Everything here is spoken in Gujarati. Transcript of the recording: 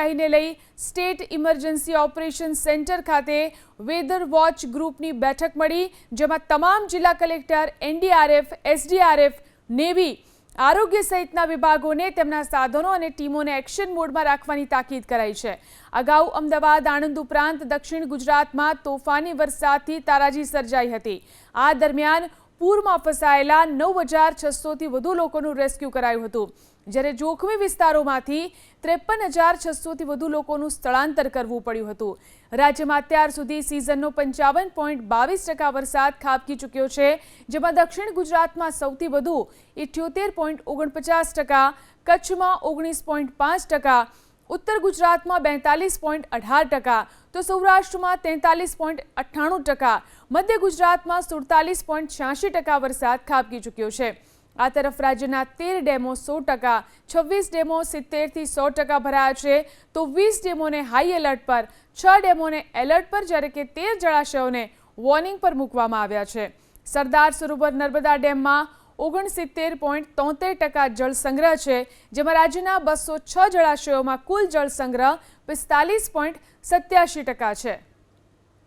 આગાહીને લઈ સ્ટેટ ઇમરજન્સી ઓપરેશન સેન્ટર ખાતે વેધર વોચ ગ્રુપની બેઠક મળી, જેમાં તમામ જિલ્લા કલેક્ટર, એનડીઆરએફ, એસડીઆરએફ, નેવી, આરોગ્ય સહિતના વિભાગોને તેમના સાધનો અને ટીમોને એક્શન મોડમાં રાખવાની તાકીદ કરાઈ છે. અગાઉ અમદાવાદ, આણંદ ઉપરાંત દક્ષિણ ગુજરાતમાં તોફાની વરસાદથી તારાજી સર્જાઈ હતી. આ દરમિયાન પૂરમાં ફસાયેલા 9,600થી વધુ લોકોનું રેસ્ક્યુ કરાયું હતું, જ્યારે જોખમી વિસ્તારોમાંથી 53,600થી વધુ લોકોનું સ્થળાંતર કરવું પડ્યું હતું. રાજ્યમાં અત્યાર સુધી સિઝનનો 55.22% વરસાદ ખાબકી ચૂક્યો છે, જેમાં દક્ષિણ ગુજરાતમાં સૌથી વધુ 78.49%, કચ્છમાં 19.5%, ઉત્તર ગુજરાતમાં 42.18%, તો સૌરાષ્ટ્રમાં 43.98%, મધ્ય ગુજરાતમાં 47.86% વરસાદ ખાબકી ચૂક્યો છે. આ તરફ રાજ્યના 13 ડેમો 100%, 26 ડેમો 70થી 100% ભરાયા છે, તો 20 ડેમોને હાઈ એલર્ટ પર, 6 ડેમોને એલર્ટ પર, જ્યારે કે 13 જળાશયોને વોર્નિંગ પર મૂકવામાં આવ્યા છે. સરદાર સરોવર નર્મદા ડેમમાં 69.73% જળ સંગ્રહ છે, જેમાં રાજ્યના 206 જળાશયોમાં કુલ જળ સંગ્રહ 45.87% છે.